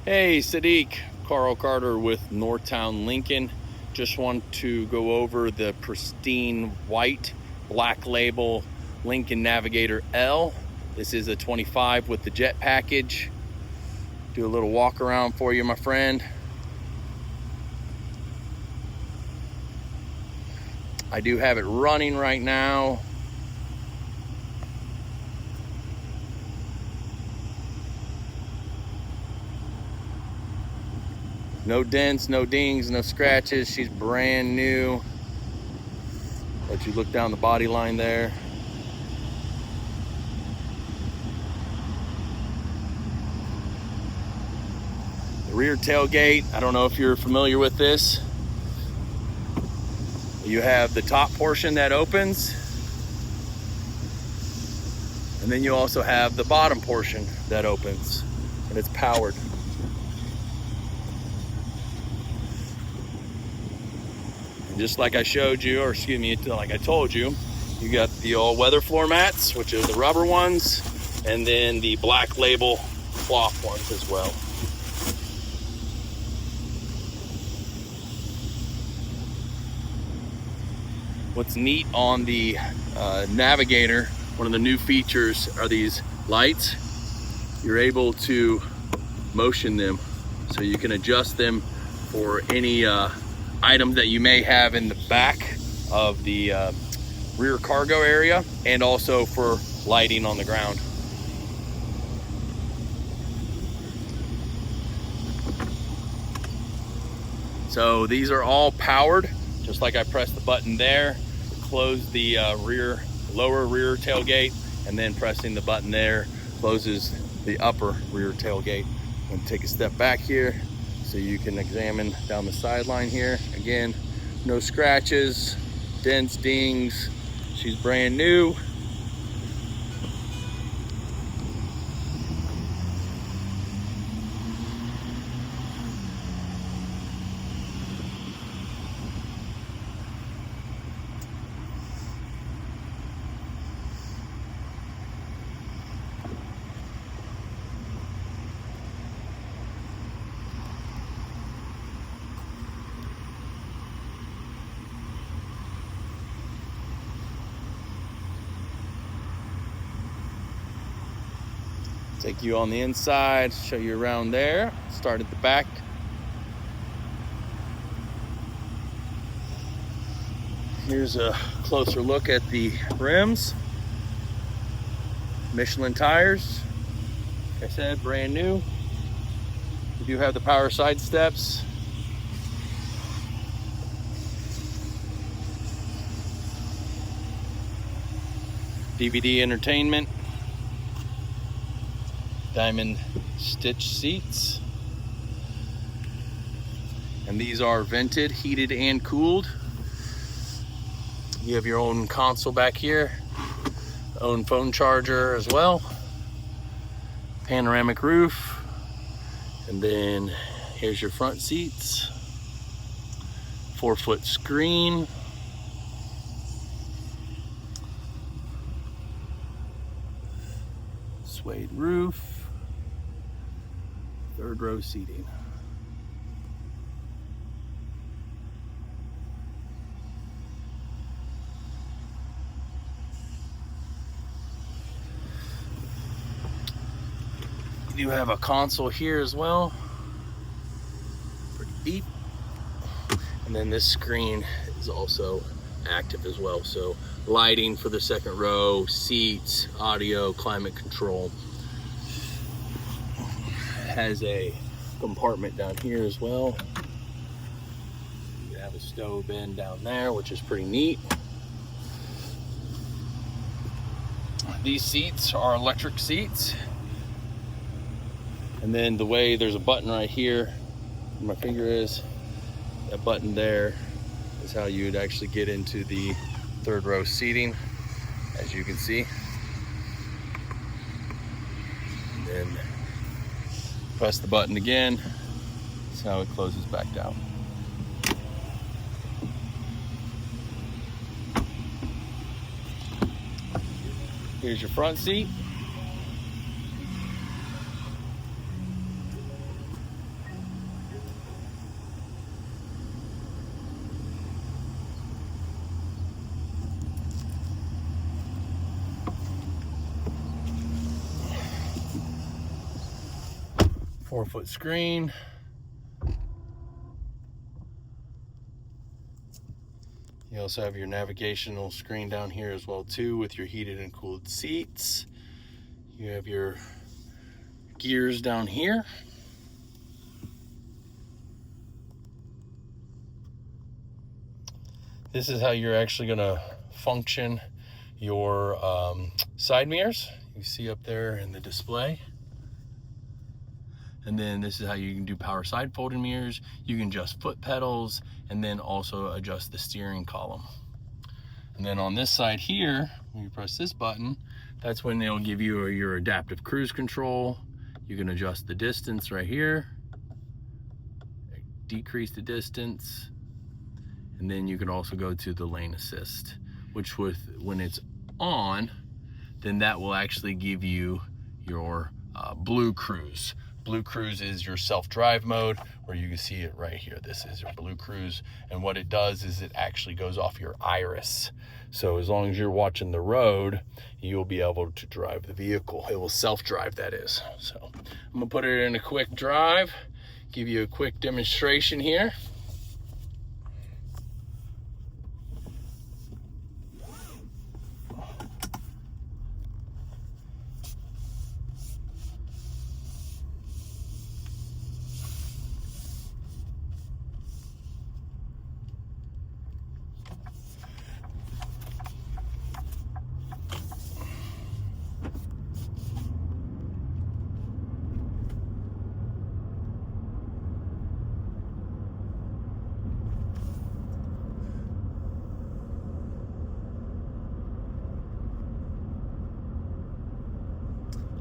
Hey, Sadiq, Carl Carter with Northtown Lincoln. Just want to go over the pristine white black label Lincoln Navigator L. This is a 25 with the jet package. Do a little walk around for you, my friend. I do have it running right now. No dents, no dings, no scratches. She's brand new. Let you look down the body line there. The rear tailgate, I don't know if you're familiar with this. You have the top portion that opens, and then you also have the bottom portion that opens, and it's powered. Just like I showed you, or excuse me, like I told you, you got the all-weather floor mats, which are the rubber ones, and then the black label cloth ones as well. What's neat on the Navigator, one of the new features are these lights. You're able to motion them, so you can adjust them for any items that you may have in the back of the rear cargo area, and also for lighting on the ground. So these are all powered, just like I pressed the button there, close the lower rear tailgate, and then pressing the button there closes the upper rear tailgate. I'm gonna take a step back here so you can examine down the sideline here. Again, no scratches, dents, dings. She's brand new. Take you on the inside, show you around there. Start at the back. Here's a closer look at the rims. Michelin tires, like I said, brand new. We do have the power side steps. DVD entertainment. Diamond stitch seats, and these are vented, heated and cooled. You have your own console back here, own phone charger as well, panoramic roof, and then here's your front seats, 4-foot screen. Suede roof. Third row seating. You do have a console here as well, pretty deep. And then this screen is also active as well. So lighting for the second row, seats, audio, climate control. Has a compartment down here as well. You have a stove bin down there, which is pretty neat. These seats are electric seats. And then the way there's a button right here, where my finger is, that button there is how you would actually get into the third row seating, as you can see. And then press the button again. That's how it closes back down. Here's your front seat. 4-foot screen. You also have your navigational screen down here as well too, with your heated and cooled seats. You have your gears down here. This is how you're actually going to function your side mirrors. You see up there in the display. And then this is how you can do power side folding mirrors. You can adjust foot pedals and then also adjust the steering column. And then on this side here, when you press this button, that's when they'll give you your adaptive cruise control. You can adjust the distance right here, decrease the distance, and then you can also go to the lane assist, which when it's on, then that will actually give you your Blue Cruise. Blue Cruise is your self-drive mode, where you can see it right here. This is your Blue Cruise, and what it does is it actually goes off your iris. So as long as you're watching the road, you'll be able to drive the vehicle. It will self-drive, that is. So I'm gonna put it in a quick drive, give you a quick demonstration here.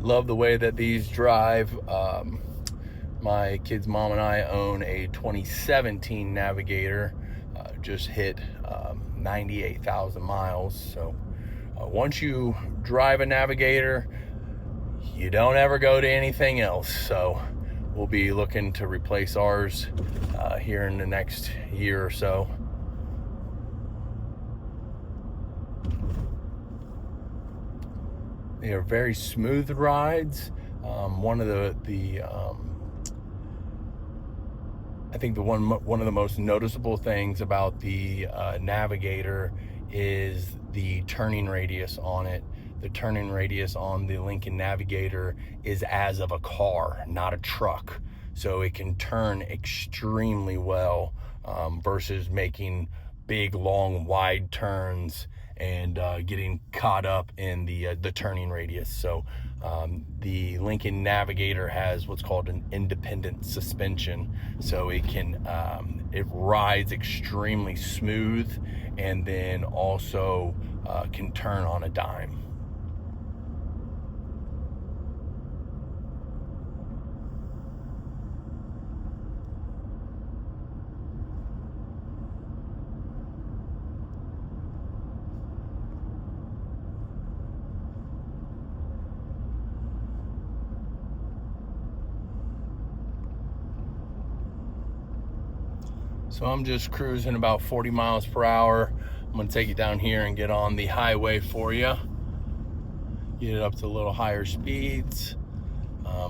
Love the way that these drive. My kid's mom and I own a 2017 Navigator. Just hit 98,000 miles. So once you drive a Navigator, you don't ever go to anything else. So we'll be looking to replace ours here in the next year or so. They are very smooth rides. One of I think one of the most noticeable things about the Navigator is the turning radius on it. The turning radius on the Lincoln Navigator is as of a car, not a truck. So it can turn extremely well versus making big, long, wide turns and getting caught up in the turning radius. So the Lincoln Navigator has what's called an independent suspension, so it can it rides extremely smooth, and then also can turn on a dime. So I'm just cruising about 40 miles per hour. I'm gonna take it down here and get on the highway for you. Get it up to a little higher speeds.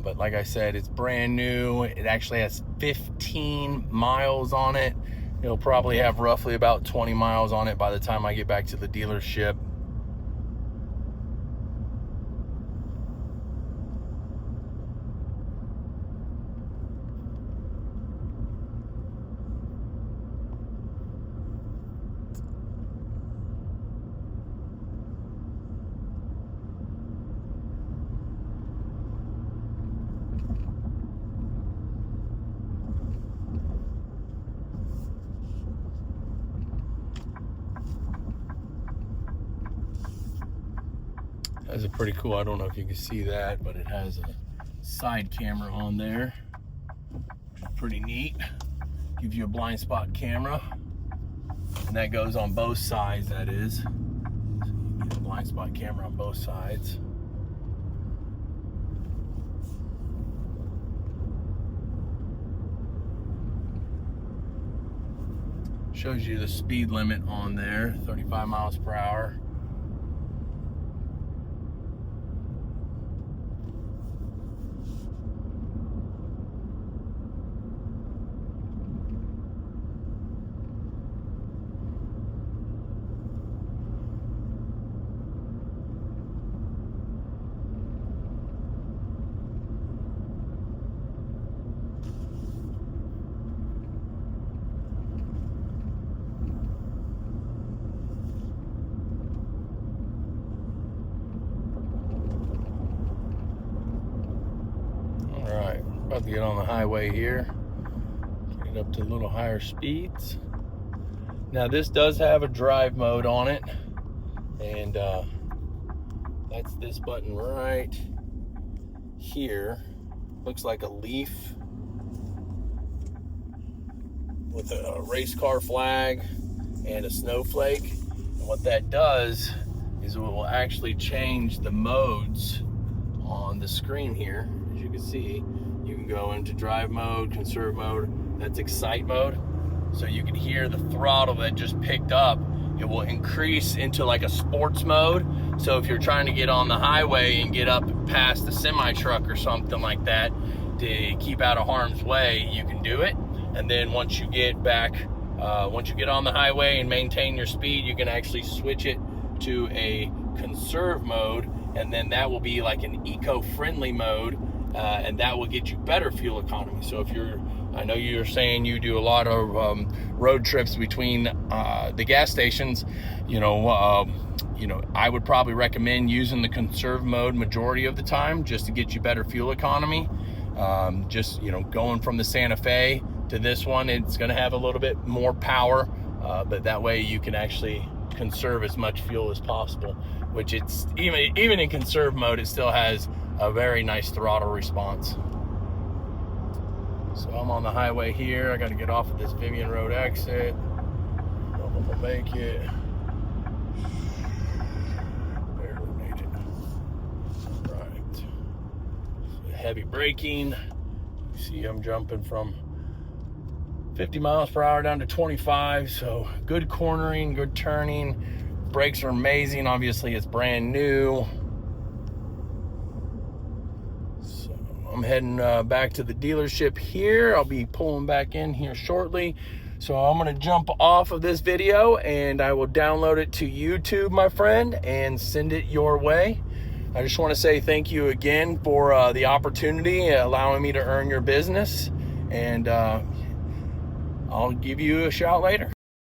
But like I said, it's brand new. It actually has 15 miles on it. It'll probably have roughly about 20 miles on it by the time I get back to the dealership. That's a pretty cool, I don't know if you can see that, but it has a side camera on there, which is pretty neat. Gives you a blind spot camera, and that goes on both sides, that is. So you get a blind spot camera on both sides. Shows you the speed limit on there, 35 miles per hour. to get on the highway here. Get up to a little higher speeds. Now this does have a drive mode on it, and that's this button right here. Looks like a leaf with a race car flag and a snowflake. And what that does is it will actually change the modes on the screen here. As you can see, you can go into drive mode, conserve mode, that's excite mode. So you can hear the throttle that just picked up. It will increase into like a sports mode. So if you're trying to get on the highway and get up past the semi truck or something like that to keep out of harm's way, you can do it. And then once you get back, once you get on the highway and maintain your speed, you can actually switch it to a conserve mode, and then that will be like an eco-friendly mode, and that will get you better fuel economy. So if you're, I know you're saying you do a lot of road trips between the gas stations, you know, I would probably recommend using the conserve mode majority of the time just to get you better fuel economy. Just, you know, going from the Santa Fe to this one, it's going to have a little bit more power, but that way you can actually conserve as much fuel as possible, which it's even in conserve mode, it still has a very nice throttle response. So I'm on the highway here. I got to get off of this Vivian Road exit. I don't know if I'll make it. Barely made it. Right. Heavy braking. You see I'm jumping from 50 miles per hour down to 25, so good cornering, good turning. Brakes are amazing. Obviously, it's brand new. So I'm heading back to the dealership here. I'll be pulling back in here shortly. So I'm gonna jump off of this video and I will download it to YouTube, my friend, and send it your way. I just want to say thank you again for the opportunity, allowing me to earn your business, and I'll give you a shout later.